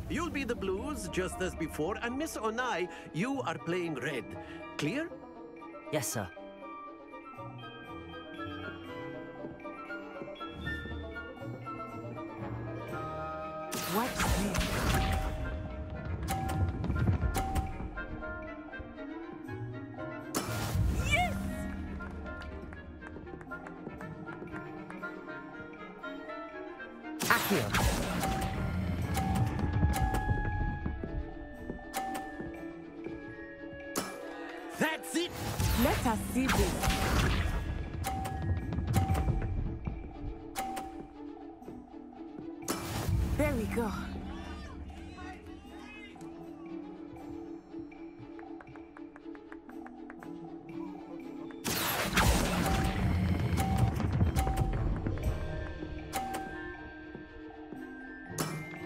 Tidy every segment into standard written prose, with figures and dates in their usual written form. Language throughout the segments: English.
you'll be the blues just as before, and Miss Onai, you are playing red. Clear? Yes, sir. Watch this. Yes! Accio. That's it! Let us see this. There we go.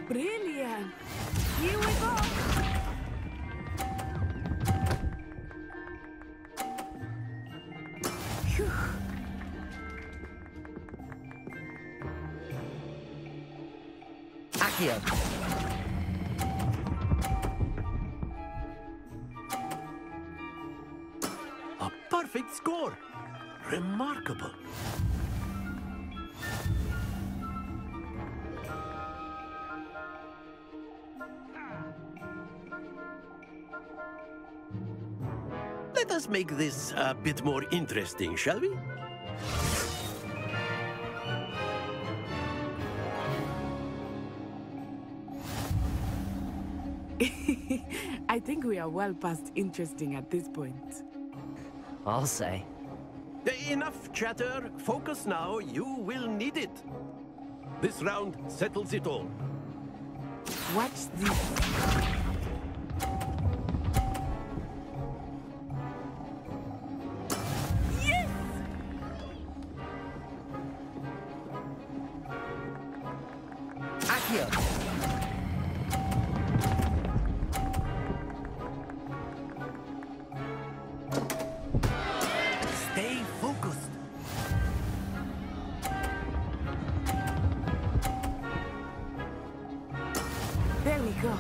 Brilliant. Here we go. Phew. Accio. A perfect score! Remarkable. Let us make this a bit more interesting, shall we? I think we are well past interesting at this point. I'll say. Enough chatter. Focus now. You will need it. This round settles it all. Watch this. Yes! Accio. Stay focused. There we go.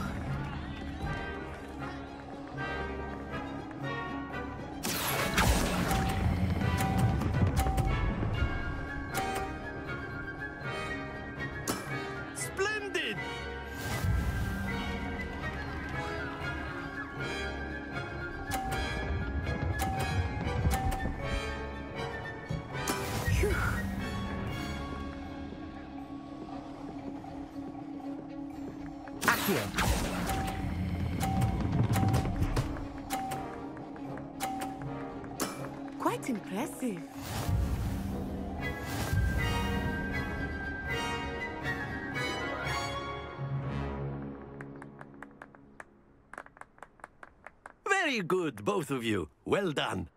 Splendid! Phew. Accio. Quite impressive. Very good, both of you. Well done.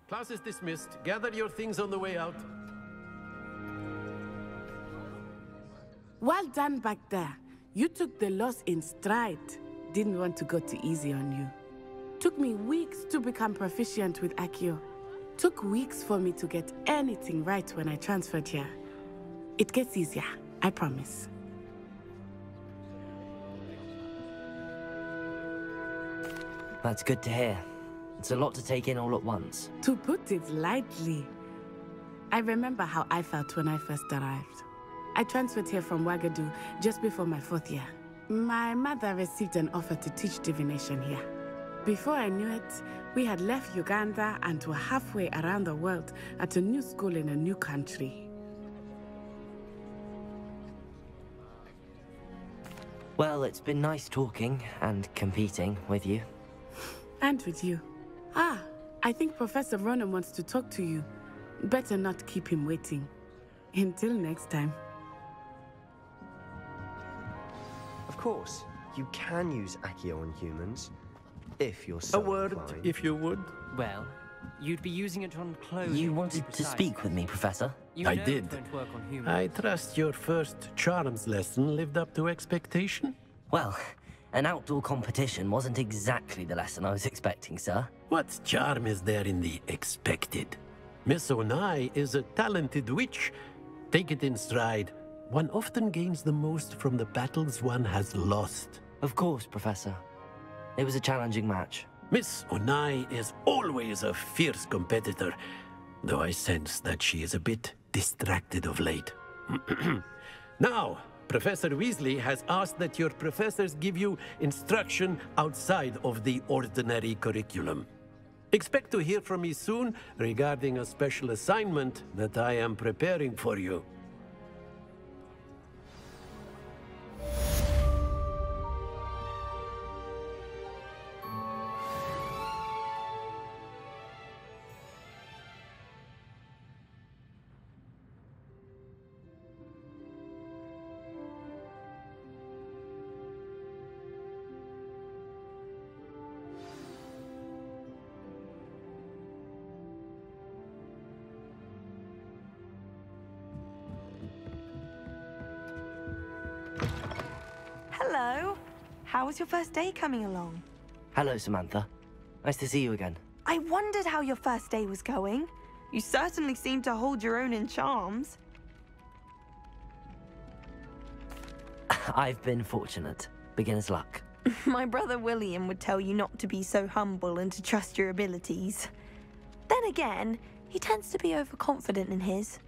Class is dismissed. Gather your things on the way out. Well done back there. You took the loss in stride. Didn't want to go too easy on you. Took me weeks to become proficient with Accio. Took weeks for me to get anything right when I transferred here. It gets easier, I promise. That's good to hear. It's a lot to take in all at once. To put it lightly, I remember how I felt when I first arrived. I transferred here from Wagadu just before my 4th year. My mother received an offer to teach divination here. Before I knew it, we had left Uganda and were halfway around the world at a new school in a new country. Well, it's been nice talking and competing with you. And with you. Ah, I think Professor Ronan wants to talk to you. Better not keep him waiting. Until next time. Of course, you can use Accio on humans, if you're so A word, inclined. if you would. Well, you'd be using it on clothes. You wanted to speak with me, Professor? You I know did. it won't work on humans. I trust your first charms lesson lived up to expectation. Well, an outdoor competition wasn't exactly the lesson I was expecting, sir. What charm is there in the expected? Miss Onai is a talented witch. Take it in stride. One often gains the most from the battles one has lost. Of course, Professor. It was a challenging match. Miss Onai is always a fierce competitor, though I sense that she is a bit distracted of late. Now, Professor Weasley has asked that your professors give you instruction outside of the ordinary curriculum. Expect to hear from me soon regarding a special assignment that I am preparing for you. Hello. How was your first day coming along? Hello, Samantha. Nice to see you again. I wondered how your first day was going. You certainly seem to hold your own in charms. I've been fortunate. Beginner's luck. My brother William would tell you not to be so humble and to trust your abilities. Then again, he tends to be overconfident in his.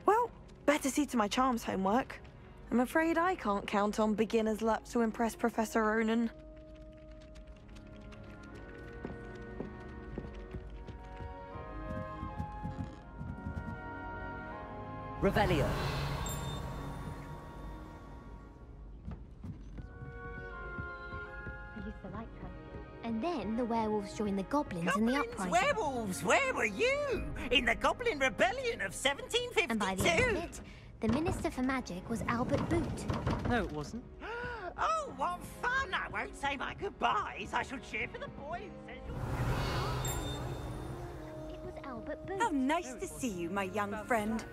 Well, better see to my charms homework. I'm afraid I can't count on beginner's luck to impress Professor Ronen. Revelio. I used to like her. And then the werewolves joined the goblins in the uprising. Werewolves, where were you? In the Goblin Rebellion of 1752? And by the end of it, the Minister for Magic was Albert Boot. No, it wasn't. Oh, what fun! I won't say my goodbyes. I shall cheer for the boy who says It was Albert Boot. How nice to see you, my young friend.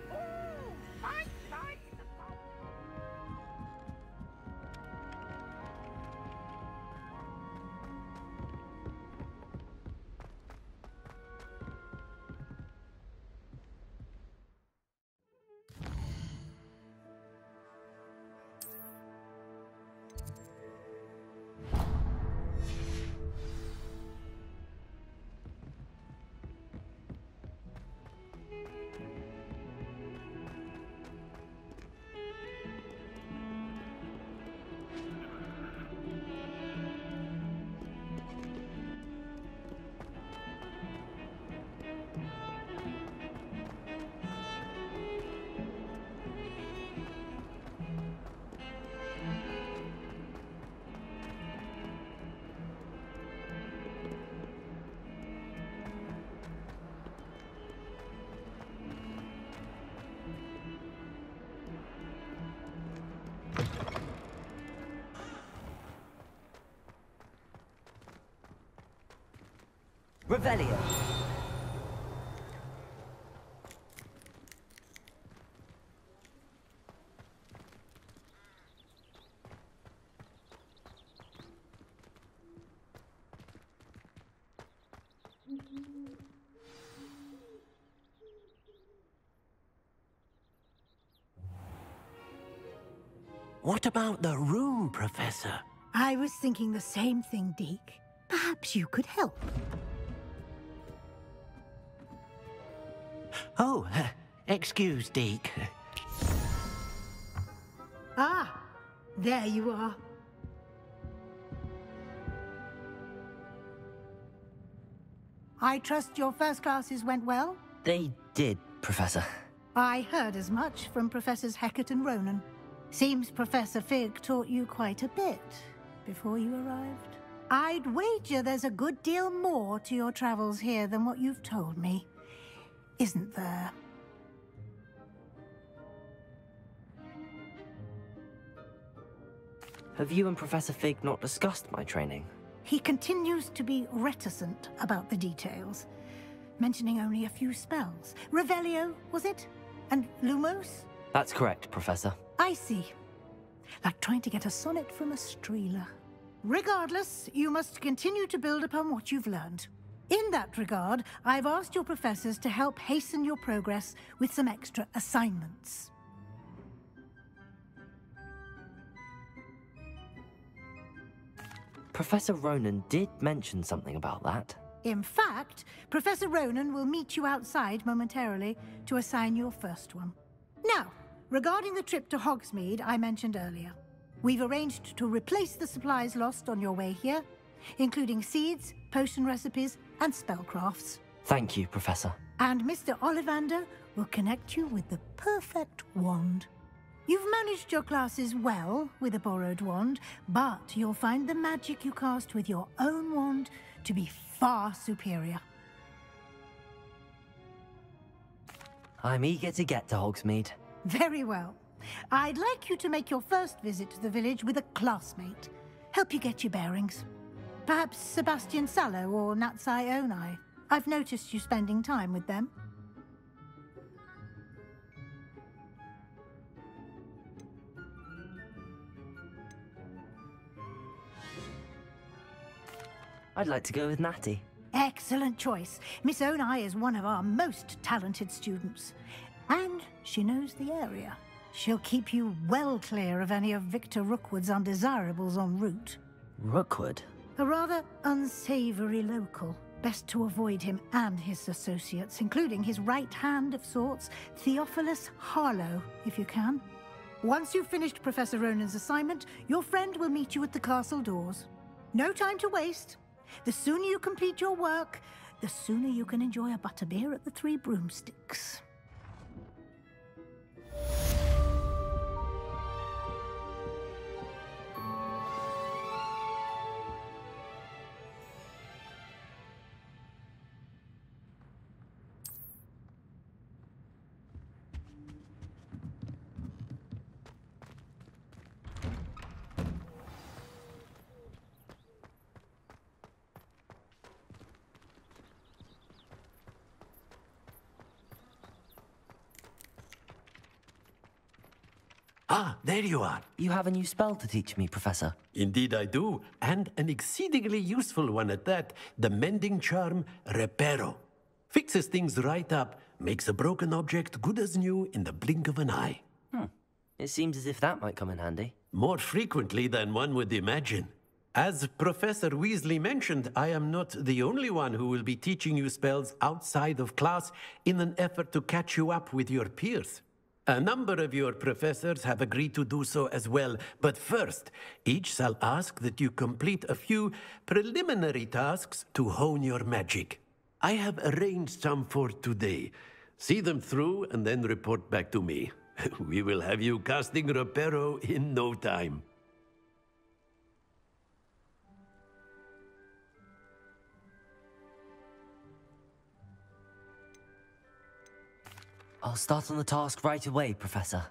Revelio. What about the room, Professor? I was thinking the same thing, Deke. Perhaps you could help. Oh, excuse, Deke. Ah, there you are. I trust your first classes went well? They did, Professor. I heard as much from Professors Hecat and Ronen. Seems Professor Fig taught you quite a bit before you arrived. I'd wager there's a good deal more to your travels here than what you've told me. Isn't there? Have you and Professor Fig not discussed my training? He continues to be reticent about the details, mentioning only a few spells. Revelio, was it? And Lumos? That's correct, Professor. I see. like trying to get a sonnet from a streeler. Regardless, you must continue to build upon what you've learned. In that regard, I've asked your professors to help hasten your progress with some extra assignments. Professor Ronan did mention something about that. In fact, Professor Ronan will meet you outside momentarily to assign your first one. Now, regarding the trip to Hogsmeade I mentioned earlier, we've arranged to replace the supplies lost on your way here, including seeds, potion recipes, and spellcrafts. Thank you, Professor. And Mr. Ollivander will connect you with the perfect wand. You've managed your classes well with a borrowed wand, but you'll find the magic you cast with your own wand to be far superior. I'm eager to get to Hogsmeade. Very well. I'd like you to make your first visit to the village with a classmate. Help you get your bearings. Perhaps Sebastian Sallow or Natsai Onai. I've noticed you spending time with them. I'd like to go with Natty. Excellent choice. Miss Onai is one of our most talented students. And she knows the area. She'll keep you well clear of any of Victor Rookwood's undesirables en route. Rookwood? A rather unsavory local. Best to avoid him and his associates, including his right hand of sorts, Theophilus Harlow, if you can. Once you've finished Professor Ronan's assignment, your friend will meet you at the castle doors. No time to waste. The sooner you complete your work, the sooner you can enjoy a butterbeer at the Three Broomsticks. Ah, there you are. You have a new spell to teach me, Professor. Indeed I do, and an exceedingly useful one at that. The mending charm, Reparo. Fixes things right up, makes a broken object good as new in the blink of an eye. It seems as if that might come in handy. More frequently than one would imagine. As Professor Weasley mentioned, I am not the only one who will be teaching you spells outside of class in an effort to catch you up with your peers. A number of your professors have agreed to do so as well, but first, each shall ask that you complete a few preliminary tasks to hone your magic. I have arranged some for today. See them through and then report back to me. We will have you casting Reparo in no time. I'll start on the task right away, Professor.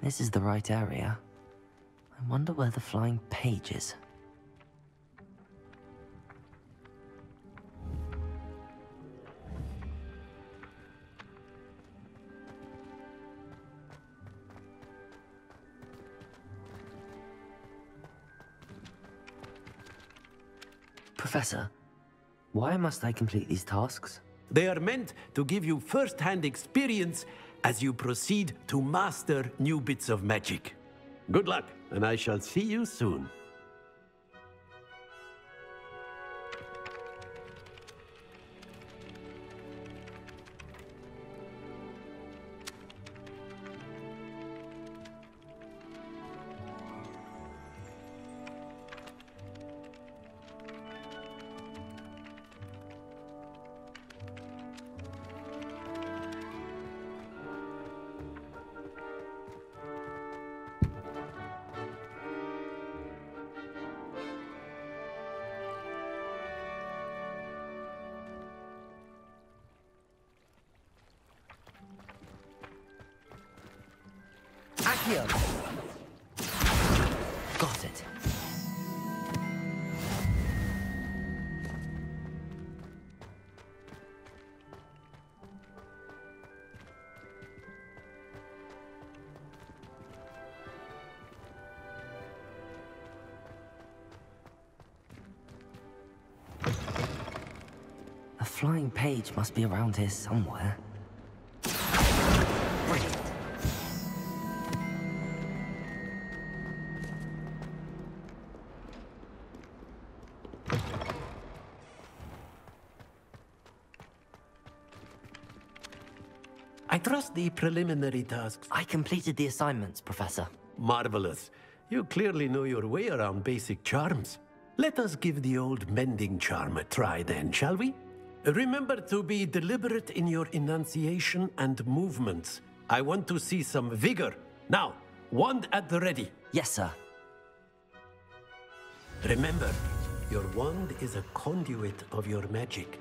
This is the right area. I wonder where the flying page is. Professor, why must I complete these tasks? They are meant to give you first-hand experience as you proceed to master new bits of magic. Good luck, and I shall see you soon. Accio! Got it. flying page must be around here somewhere. Brilliant. I trust the preliminary tasks. I completed the assignments, Professor. Marvelous. You clearly know your way around basic charms. Let us give the old mending charm a try then, shall we? Remember to be deliberate in your enunciation and movements. I want to see some vigor. Now, wand at the ready. Yes, sir. Remember, your wand is a conduit of your magic.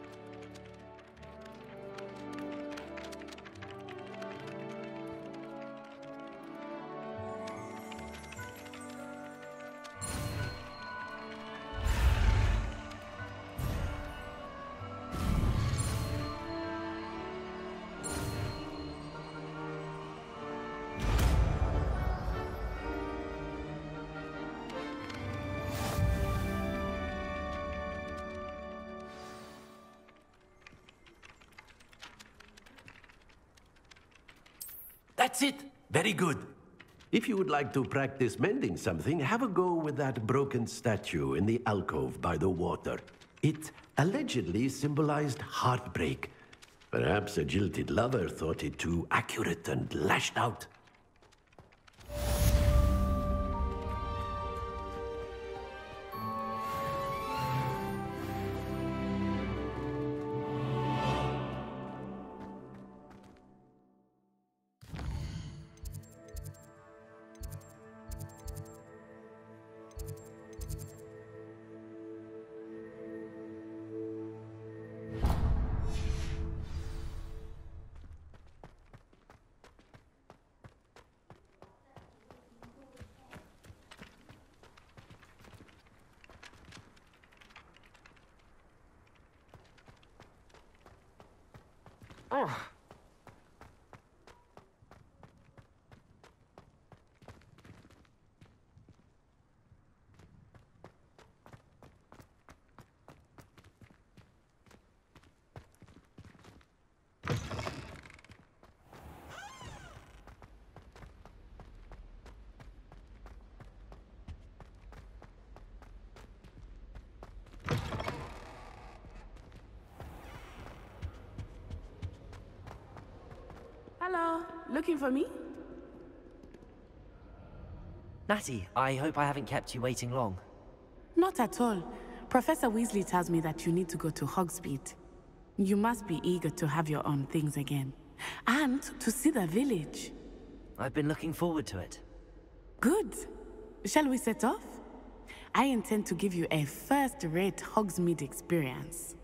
That's it. Very good. If you would like to practice mending something, have a go with that broken statue in the alcove by the water. It allegedly symbolized heartbreak. Perhaps a jilted lover thought it too accurate and lashed out. Hello, looking for me? Natty, I hope I haven't kept you waiting long. Not at all. Professor Weasley tells me that you need to go to Hogsmeade. You must be eager to have your own things again. And to see the village. I've been looking forward to it. Good. Shall we set off? I intend to give you a first-rate Hogsmeade experience.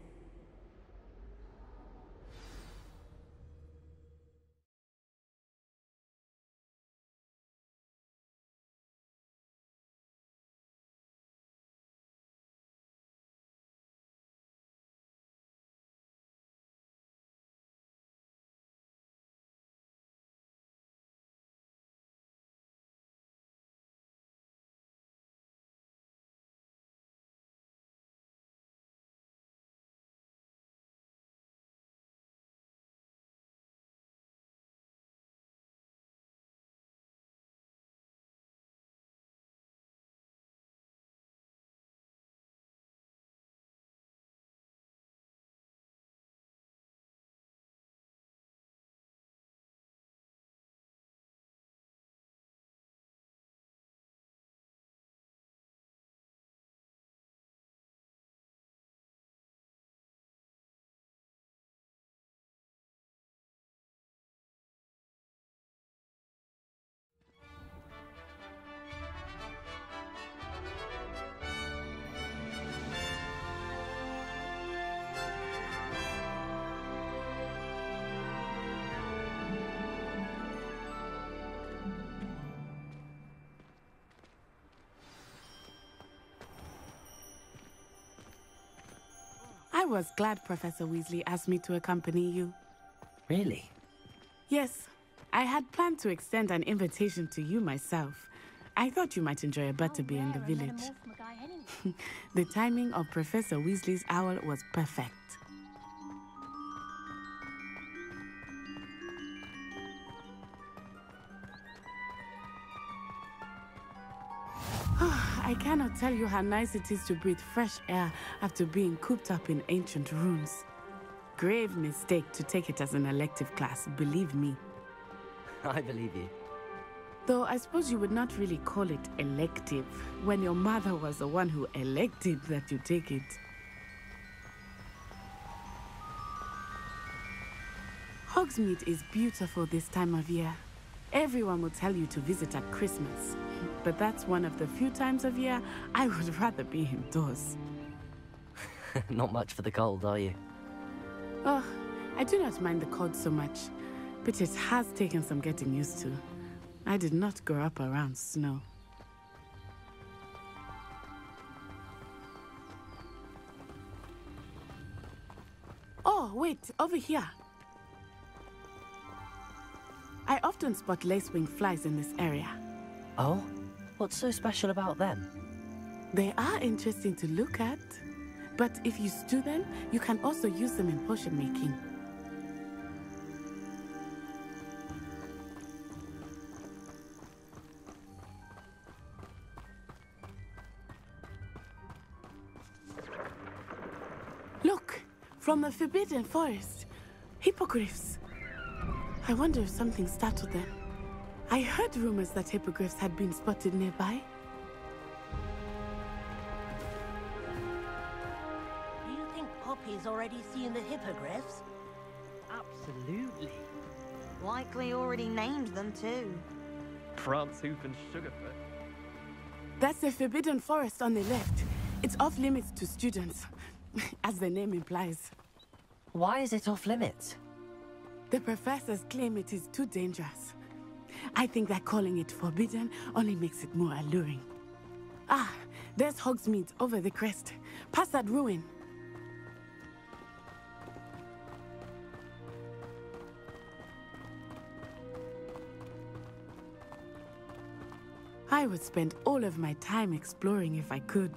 I was glad Professor Weasley asked me to accompany you. Really? Yes. I had planned to extend an invitation to you myself. I thought you might enjoy a butterbeer in the village. The timing of Professor Weasley's owl was perfect. I cannot tell you how nice it is to breathe fresh air after being cooped up in ancient rooms. Grave mistake to take it as an elective class, believe me. I believe you. Though I suppose you would not really call it elective when your mother was the one who elected that you take it. Hogsmeade is beautiful this time of year. Everyone will tell you to visit at Christmas, but that's one of the few times of year I would rather be indoors. Not much for the cold, are you? Oh, I do not mind the cold so much, but it has taken some getting used to. I did not grow up around snow. Oh, wait, over here. I often spot lacewing flies in this area. Oh? What's so special about them? They are interesting to look at, but if you stew them, you can also use them in potion making. Look, from the Forbidden Forest, hippogriffs. I wonder if something startled them. I heard rumors that hippogriffs had been spotted nearby. Do you think Poppy's already seen the hippogriffs? Absolutely. Likely already named them too. Prantsoof and Sugarfoot. That's the Forbidden Forest on the left. It's off limits to students, as the name implies. Why is it off limits? The professors claim it is too dangerous. I think that calling it forbidden only makes it more alluring. Ah, there's Hogsmeade over the crest. Past that ruin. I would spend all of my time exploring if I could.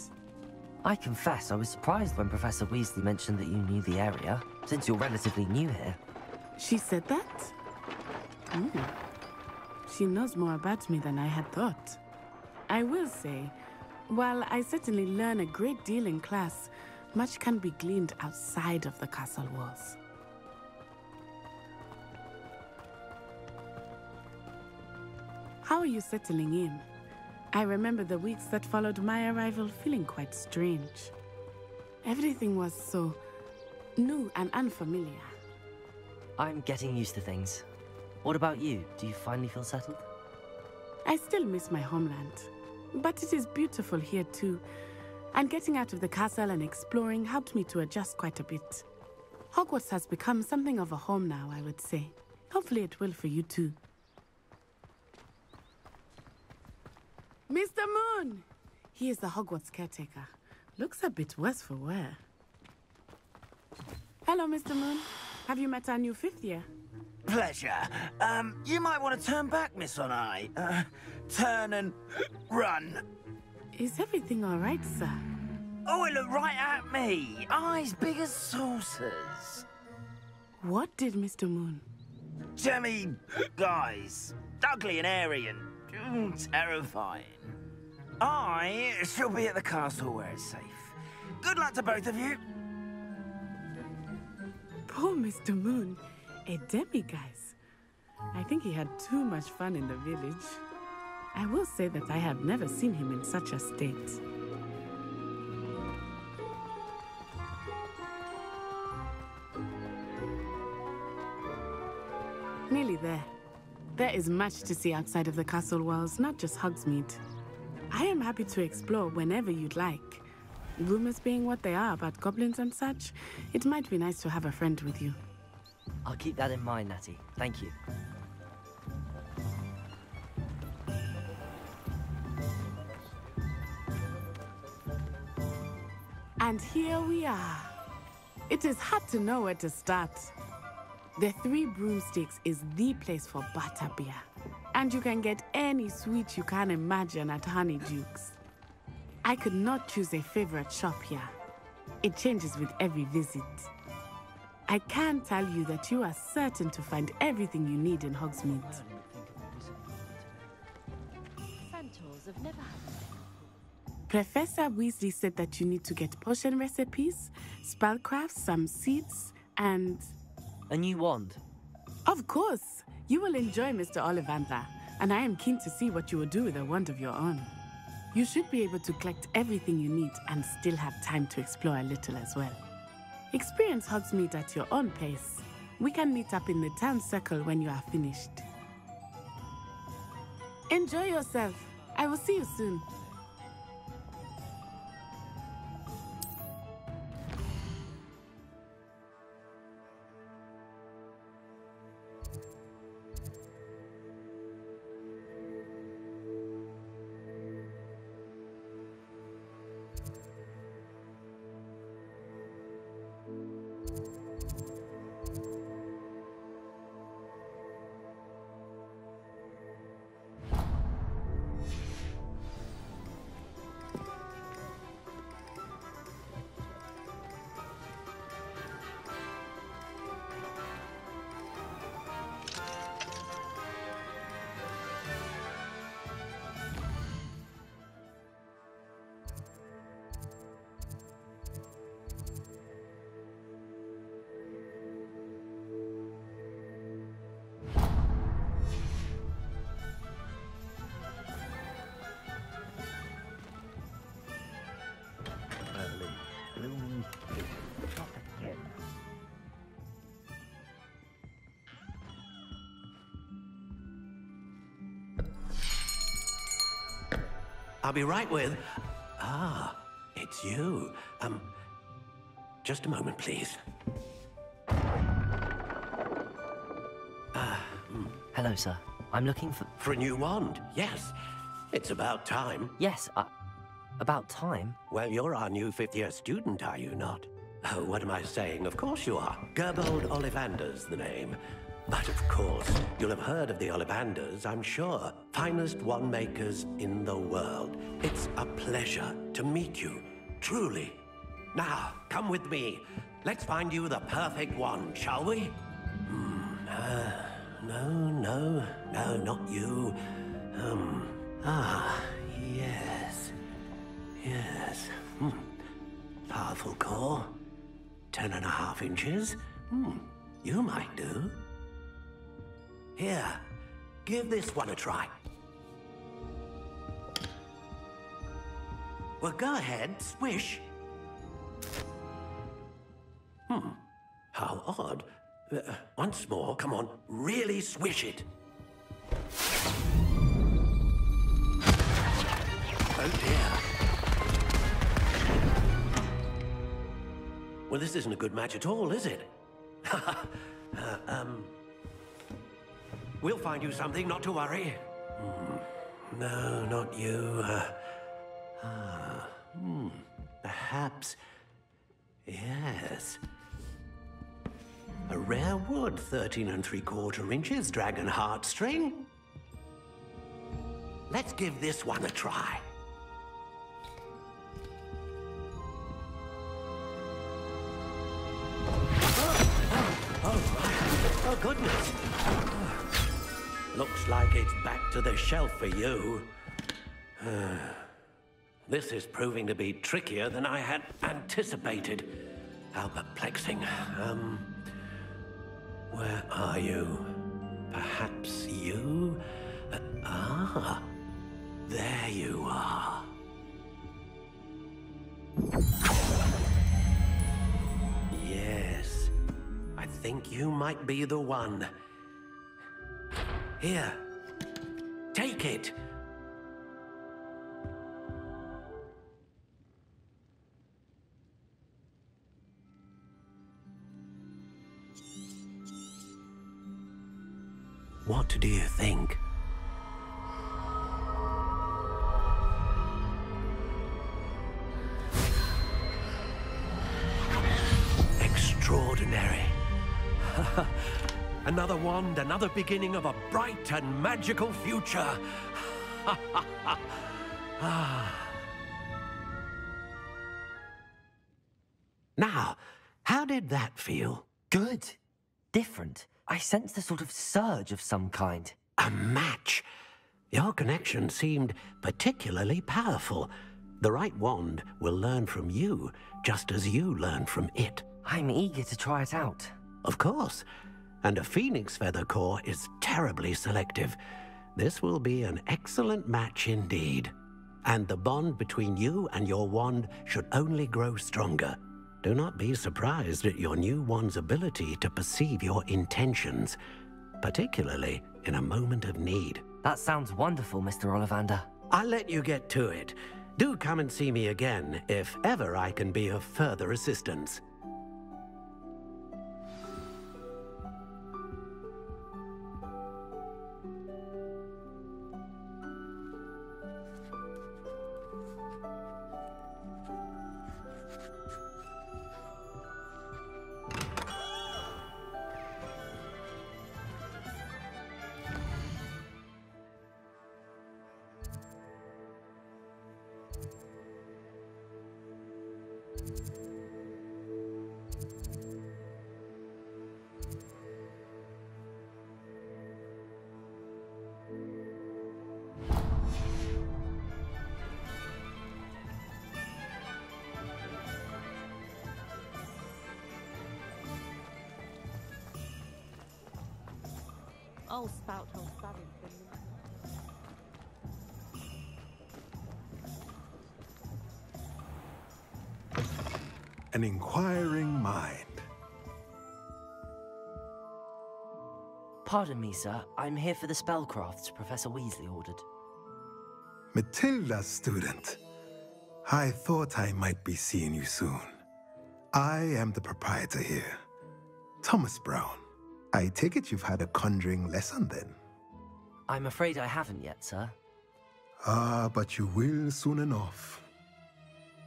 I confess I was surprised when Professor Weasley mentioned that you knew the area, since you're relatively new here. She said that? She knows more about me than I had thought. I will say, while I certainly learn a great deal in class, much can be gleaned outside of the castle walls. How are you settling in? I remember the weeks that followed my arrival feeling quite strange. Everything was so new and unfamiliar. I'm getting used to things. What about you? Do you finally feel settled? I still miss my homeland, but it is beautiful here too. And getting out of the castle and exploring helped me to adjust quite a bit. Hogwarts has become something of a home now, I would say. Hopefully it will for you too. Mr. Moon! He is the Hogwarts caretaker. Looks a bit worse for wear. Hello, Mr. Moon. Have you met our new fifth year? Pleasure. You might want to turn back, Miss On-Eye. Turn and run. Is everything all right, sir? Oh, it looked right at me. Eyes big as saucers. What did Mr. Moon? Jemmy guys. Ugly and airy and terrifying. I shall be at the castle where it's safe. Good luck to both of you. Poor Mr. Moon. A demiguise. I think he had too much fun in the village. I will say that I have never seen him in such a state. Nearly there. There is much to see outside of the castle walls, not just Hogsmeade. I am happy to explore whenever you'd like. Rumors being what they are about goblins and such, it might be nice to have a friend with you. I'll keep that in mind, Natty. Thank you. And here we are. It is hard to know where to start. The Three Broomsticks is the place for butterbeer. And you can get any sweet you can imagine at Honeydukes. I could not choose a favorite shop here. It changes with every visit. I can tell you that you are certain to find everything you need in Hogsmeade. Centaurs have never had Professor Weasley said that you need to get potion recipes, spellcrafts, some seeds, and... A new wand. Of course! You will enjoy Mr. Ollivander, and I am keen to see what you will do with a wand of your own. You should be able to collect everything you need and still have time to explore a little as well. Experience Hogsmeade at your own pace. We can meet up in the town circle when you are finished. Enjoy yourself. I will see you soon. I'll be right with... Ah, it's you. Just a moment, please. Hello, sir. I'm looking for... For a new wand, yes. It's about time. Yes, about time? Well, you're our new fifth-year student, are you not? Oh, what am I saying? Of course you are. Gerbold Ollivander's the name. But of course, you'll have heard of the Ollivanders, I'm sure. Finest wand makers in the world. It's a pleasure to meet you, truly. Now, come with me. Let's find you the perfect wand, shall we? No, not you. Yes. Powerful core. 10.5 inches. You might do. Here, give this one a try. Well, go ahead, swish. How odd. Once more, come on, really swish it. Oh dear. Well, this isn't a good match at all, is it? We'll find you something, not to worry. No, not you. Perhaps... Yes. A rare wood, 13 3/4 inches, dragon heartstring. Let's give this one a try. Oh, goodness. Looks like it's back to the shelf for you. This is proving to be trickier than I had anticipated. How perplexing. Where are you? Perhaps you? There you are. Yes, I think you might be the one. Here, take it. What do you think? Extraordinary. Another wand, another beginning of a bright and magical future. Now, how did that feel? Good. Different. I sensed a sort of surge of some kind. A match. Your connection seemed particularly powerful. The right wand will learn from you, just as you learn from it. I'm eager to try it out. Of course. And a phoenix feather core is terribly selective. This will be an excellent match indeed. And the bond between you and your wand should only grow stronger. Do not be surprised at your new wand's ability to perceive your intentions, particularly in a moment of need. That sounds wonderful, Mr. Ollivander. I'll let you get to it. Do come and see me again if ever I can be of further assistance. I'll spout how stabbing them. An inquiring mind. Pardon me, sir. I'm here for the spellcrafts Professor Weasley ordered. Matilda's student. I thought I might be seeing you soon. I am the proprietor here, Thomas Brown. I take it you've had a conjuring lesson then? I'm afraid I haven't yet, sir. Ah, but you will soon enough.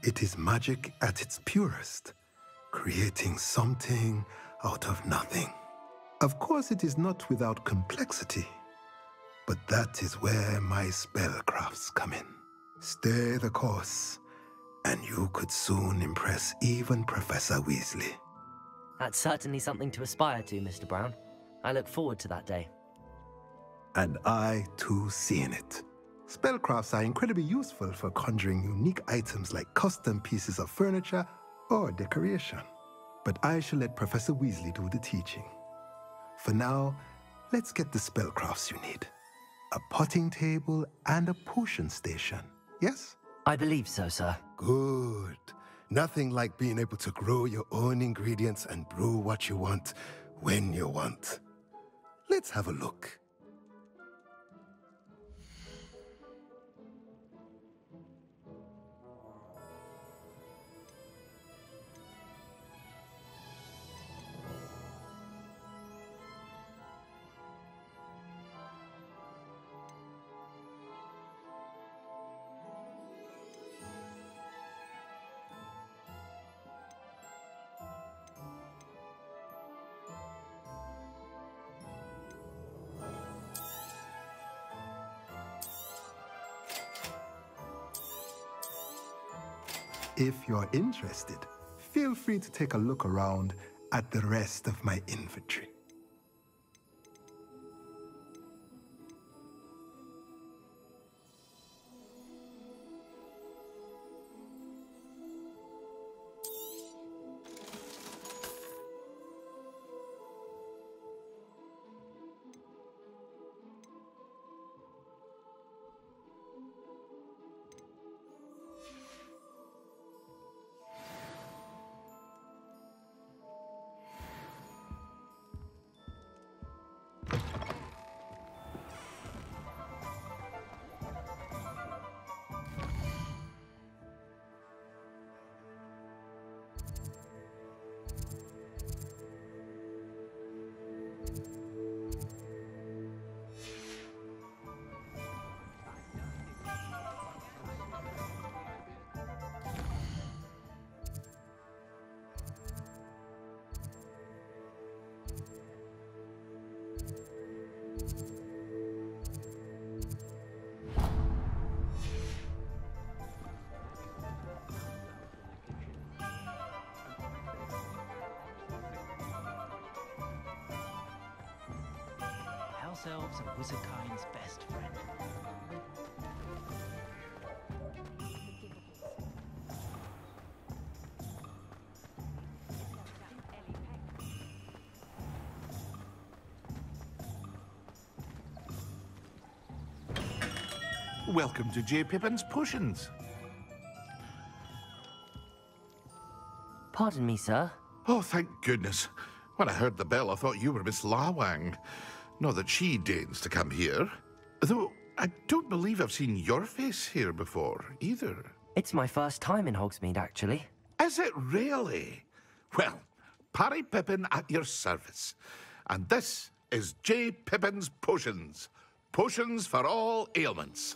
It is magic at its purest, creating something out of nothing. Of course, it is not without complexity, but that is where my spellcrafts come in. Stay the course, and you could soon impress even Professor Weasley. That's certainly something to aspire to, Mr. Brown. I look forward to that day. And I, too, seeing it. Spellcrafts are incredibly useful for conjuring unique items like custom pieces of furniture or decoration. But I shall let Professor Weasley do the teaching. For now, let's get the spellcrafts you need. A potting table and a potion station, yes? I believe so, sir. Good. Nothing like being able to grow your own ingredients and brew what you want, when you want. Let's have a look. If you're interested, feel free to take a look around at the rest of my inventory. House elves are wizardkind's best friend. Welcome to J. Pippin's Potions. Pardon me, sir. Oh, thank goodness. When I heard the bell, I thought you were Miss Lawang. Not that she deigns to come here. Though, I don't believe I've seen your face here before, either. It's my first time in Hogsmeade, actually. Is it really? Well, Parry Pippin at your service. And this is J. Pippin's Potions. Potions for all ailments.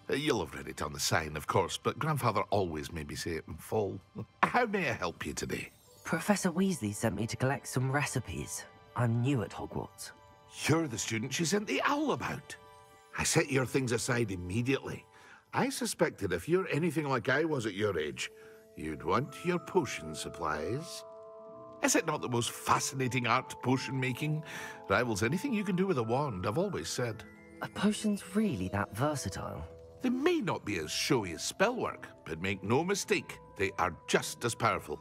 You'll have read it on the sign, of course, but Grandfather always made me say it in full. How may I help you today? Professor Weasley sent me to collect some recipes. I'm new at Hogwarts. You're the student she sent the owl about. I set your things aside immediately. I suspected if you're anything like I was at your age, you'd want your potion supplies. Is it not the most fascinating art, potion making? Rivals anything you can do with a wand, I've always said. Are potions really that versatile? They may not be as showy as spellwork, but make no mistake, they are just as powerful.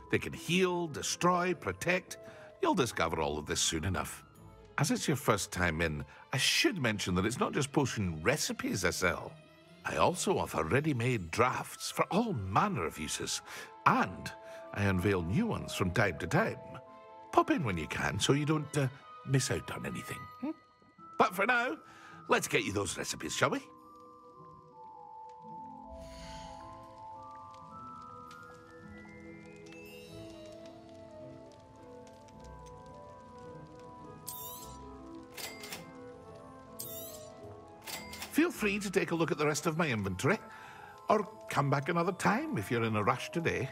They can heal, destroy, protect. You'll discover all of this soon enough. As it's your first time in, I should mention that it's not just potion recipes I sell. I also offer ready-made drafts for all manner of uses, and I unveil new ones from time to time. Pop in when you can so you don't miss out on anything. But for now, let's get you those recipes, shall we? Feel free to take a look at the rest of my inventory, or come back another time if you're in a rush today.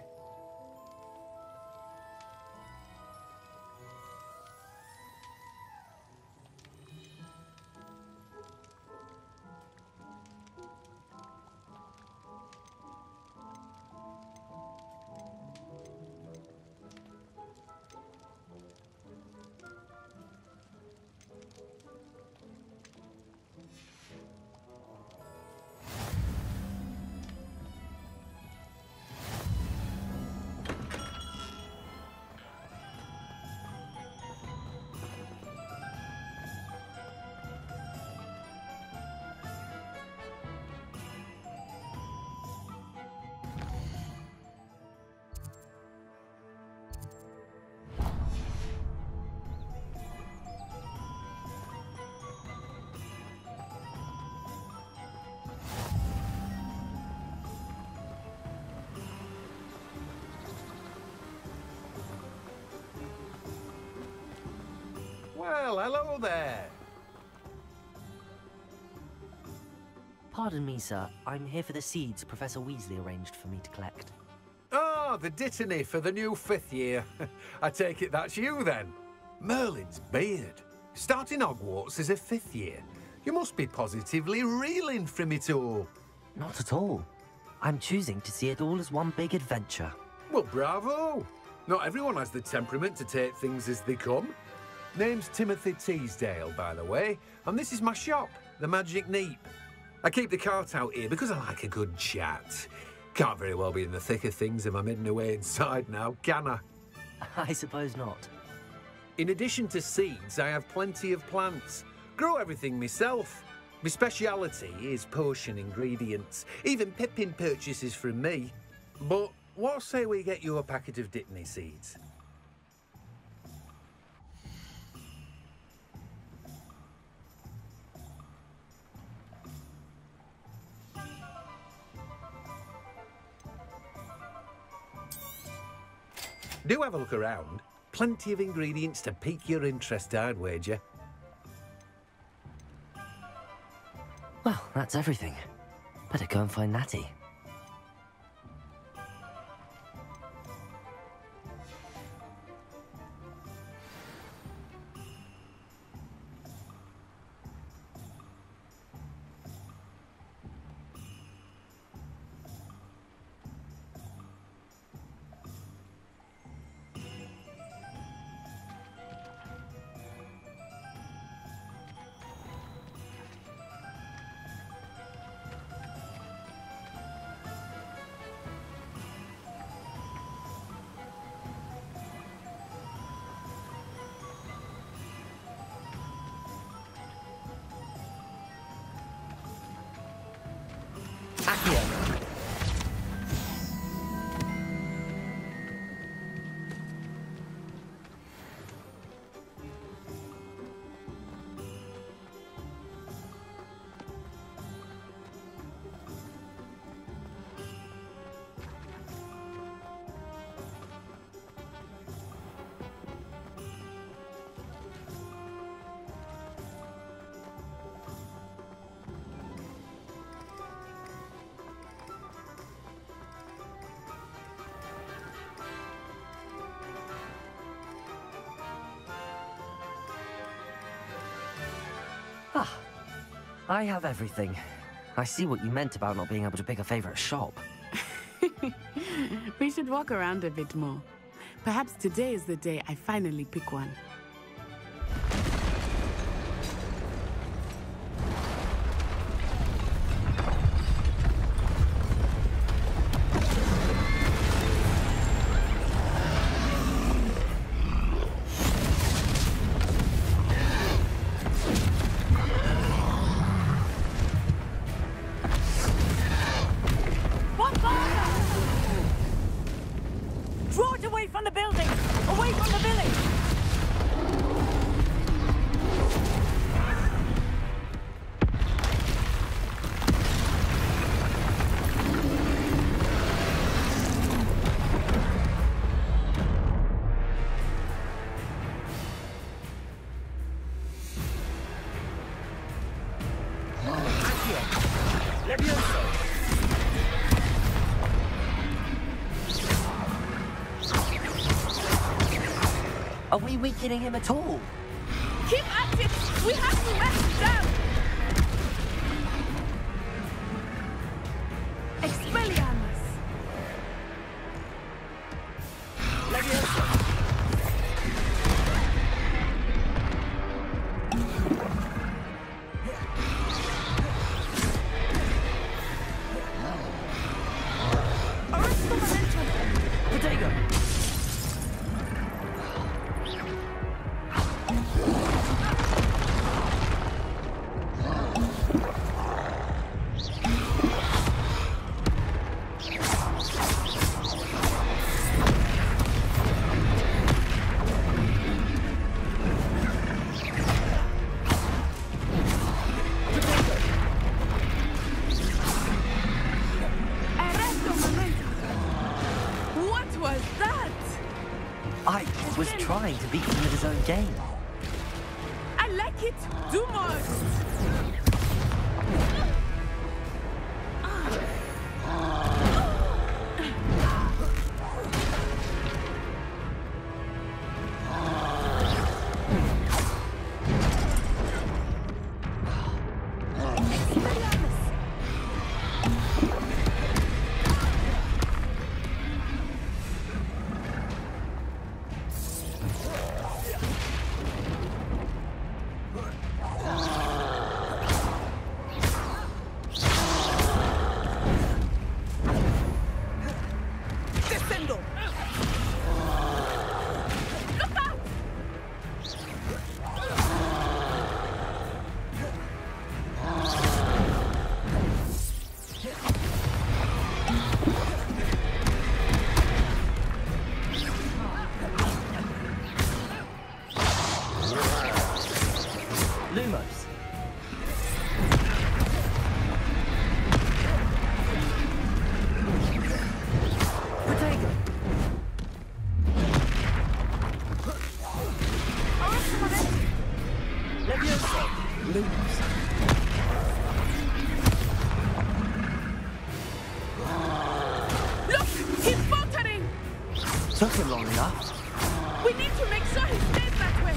Well, hello there. Pardon me, sir. I'm here for the seeds Professor Weasley arranged for me to collect. Oh, the dittany for the new 5th year. I take it that's you, then. Merlin's beard. Starting Hogwarts as a 5th year. You must be positively reeling from it all. Not at all. I'm choosing to see it all as one big adventure. Well, bravo. Not everyone has the temperament to take things as they come. Name's Timothy Teasdale, by the way, and this is my shop, the Magic Neep. I keep the cart out here because I like a good chat. Can't very well be in the thick of things if I'm hidden away inside now, can I? I suppose not. In addition to seeds, I have plenty of plants. Grow everything myself. My speciality is potion ingredients. Even Pippin purchases from me. But what say we get you a packet of Dittany seeds? Do have a look around. Plenty of ingredients to pique your interest, I'd wager. Well, that's everything. Better go and find Natty. Accio! Ah, I have everything. I see what you meant about not being able to pick a favorite shop. We should walk around a bit more. Perhaps today is the day I finally pick one. Are we weakening him at all? Keep at it! We have to wear him down! Expelliarmus! Leviosa! Trying to beat him with his own game. I like it. Do more. Took him long enough. We need to make sure he stays that way.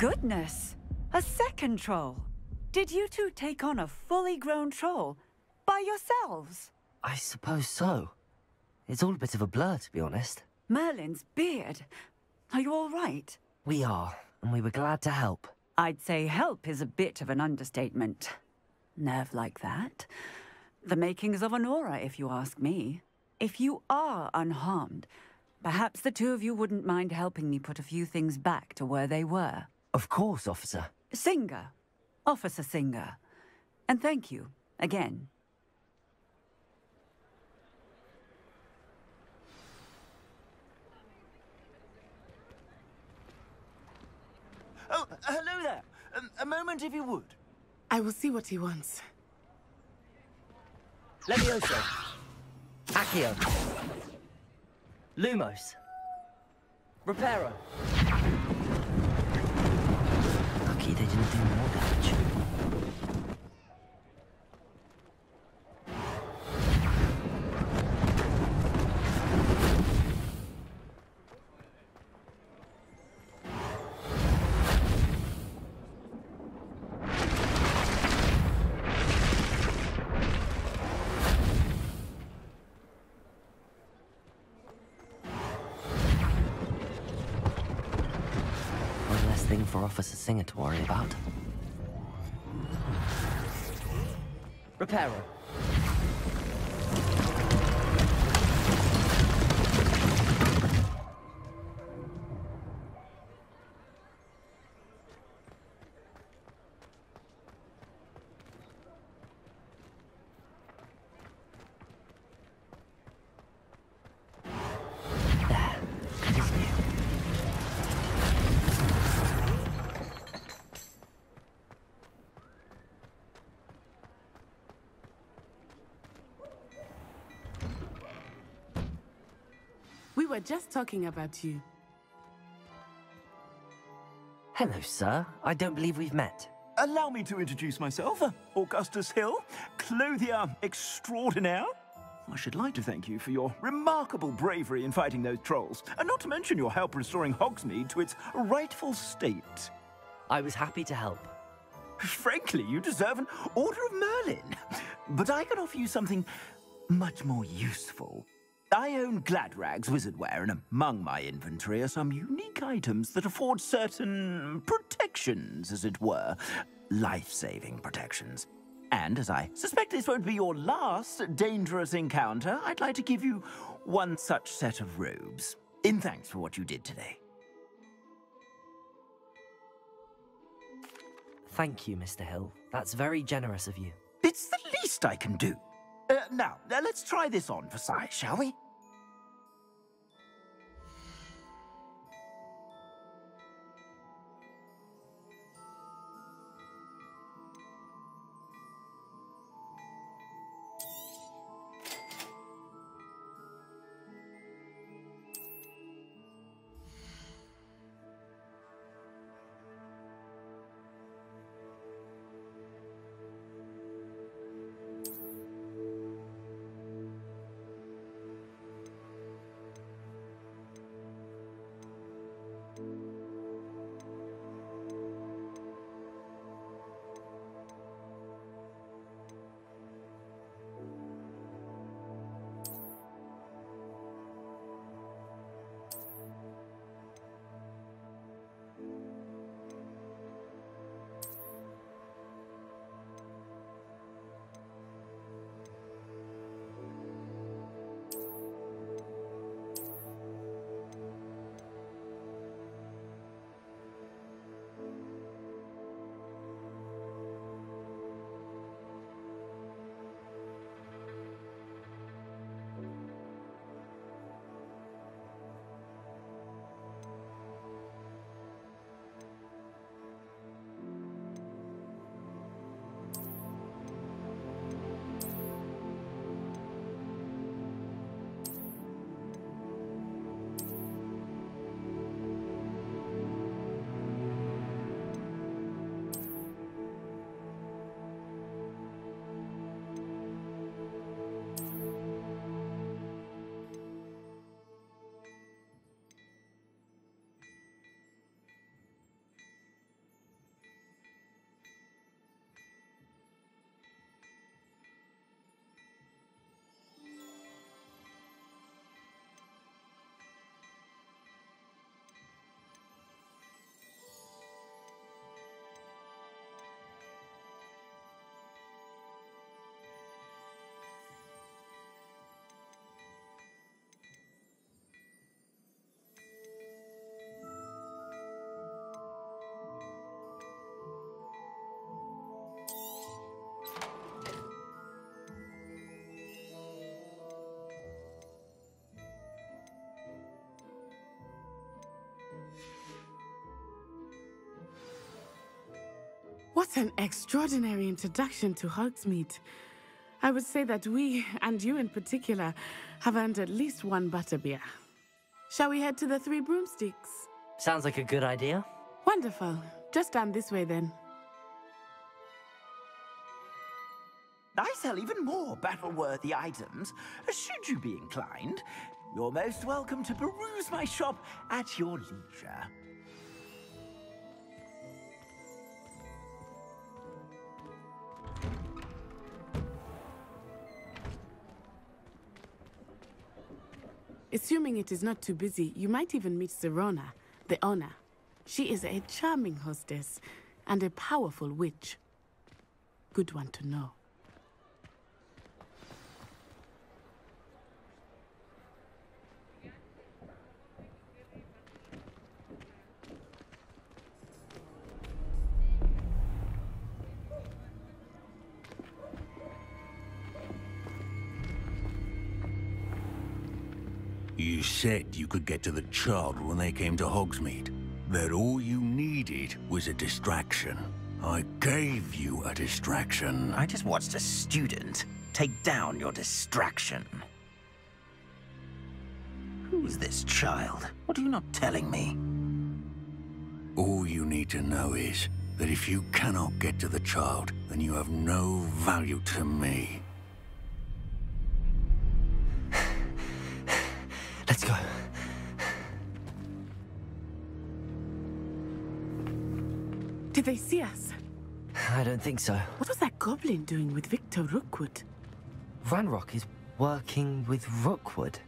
goodness! A second troll! Did you two take on a fully grown troll by yourselves? I suppose so. It's all a bit of a blur, to be honest. Merlin's beard. Are you all right? We are, and we were glad to help. I'd say help is a bit of an understatement. Nerve like that. The makings of an aura, if you ask me. If you are unharmed, perhaps the two of you wouldn't mind helping me put a few things back to where they were. Of course, officer. Singer. Officer Singer. And thank you, again. Oh, hello there. A moment, if you would. I will see what he wants. Levioso. Accio. Lumos. Reparo. Lucky they didn't do more damage. Thing for Officer Singer to worry about. Reparo. We were just talking about you. Hello, sir. I don't believe we've met. Allow me to introduce myself. Augustus Hill, clothier extraordinaire. I should like to thank you for your remarkable bravery in fighting those trolls, and not to mention your help restoring Hogsmeade to its rightful state. I was happy to help. Frankly, you deserve an Order of Merlin. But I can offer you something much more useful. I own Gladrag's wizardware, and among my inventory are some unique items that afford certain protections, as it were. Life-saving protections. And as I suspect this won't be your last dangerous encounter, I'd like to give you one such set of robes, in thanks for what you did today. Thank you, Mr. Hill. That's very generous of you. It's the least I can do. Now, let's try this on for size, shall we? What an extraordinary introduction to Hogsmeade. I would say that we, and you in particular, have earned at least one butterbeer. Shall we head to the Three Broomsticks? Sounds like a good idea. Wonderful. Just down this way then. I sell even more battle-worthy items. Should you be inclined, you're most welcome to peruse my shop at your leisure. Assuming it is not too busy, you might even meet Sirona, the owner. She is a charming hostess and a powerful witch. Good one to know. You said you could get to the child when they came to Hogsmeade. That all you needed was a distraction. I gave you a distraction. I just watched a student take down your distraction. Who's this child? What are you not telling me? All you need to know is that if you cannot get to the child, then you have no value to me. Let's go. Did they see us? I don't think so. What was that goblin doing with Victor Rookwood? Ranrock is working with Rookwood.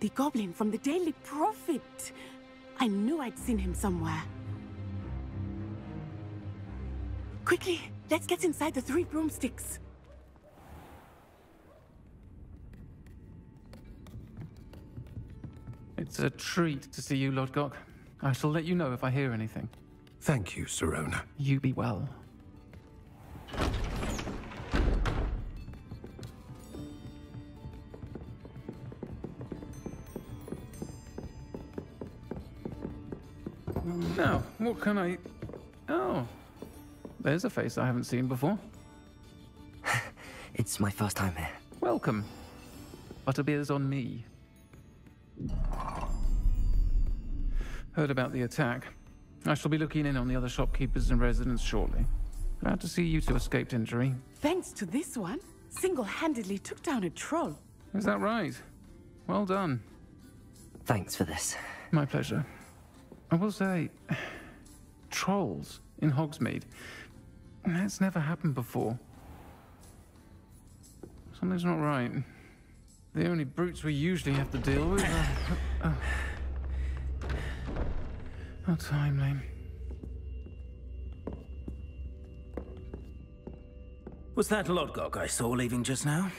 The goblin from the Daily Prophet. I knew I'd seen him somewhere. Quickly, let's get inside the Three Broomsticks. It's a treat to see you, Lodgok. I shall let you know if I hear anything. Thank you, Sirona. You be well. Now, what can I... Oh, there's a face I haven't seen before. It's my first time here. Welcome. Butterbeer's on me. Heard about the attack. I shall be looking in on the other shopkeepers and residents shortly. Glad to see you two escaped injury. Thanks to this one, single-handedly took down a troll. Is that right? Well done. Thanks for this. My pleasure. I will say, trolls in Hogsmeade. That's never happened before. Something's not right. The only brutes we usually have to deal with are... How timely. Was that Lodgok I saw leaving just now?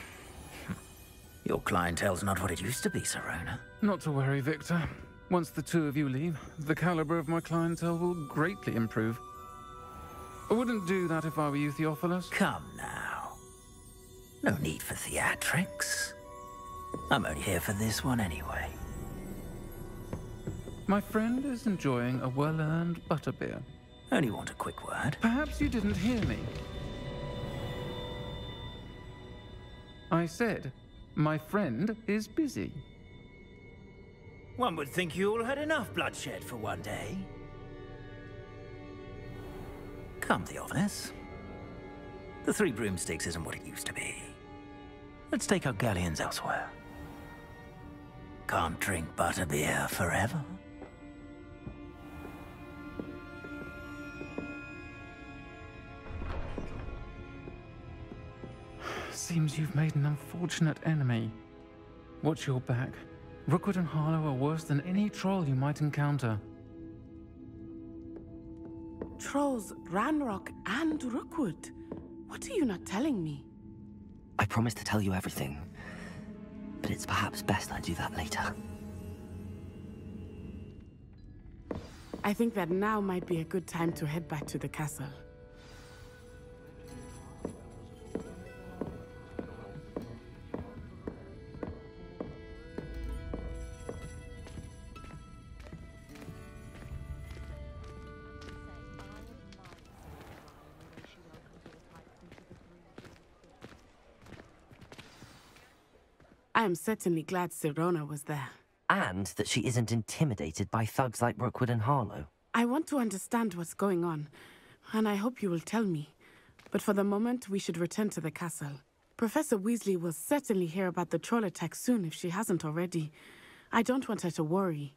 Your clientele's not what it used to be, Sirona. Not to worry, Victor. Once the two of you leave, the caliber of my clientele will greatly improve. I wouldn't do that if I were you, Theophilus. Come now. No need for theatrics. I'm only here for this one anyway. My friend is enjoying a well-earned butterbeer. Only want a quick word. Perhaps you didn't hear me. I said, my friend is busy. One would think you all had enough bloodshed for one day. Come, Theophilus. The Three Broomsticks isn't what it used to be. Let's take our galleons elsewhere. Can't drink butterbeer forever. Seems you've made an unfortunate enemy. Watch your back. Rookwood and Harlow are worse than any troll you might encounter. Trolls, Ranrock, and Rookwood. What are you not telling me? I promise to tell you everything, but it's perhaps best I do that later. I think that now might be a good time to head back to the castle. I am certainly glad Sirona was there. And that she isn't intimidated by thugs like Rookwood and Harlow. I want to understand what's going on, and I hope you will tell me. But for the moment, we should return to the castle. Professor Weasley will certainly hear about the troll attack soon if she hasn't already. I don't want her to worry.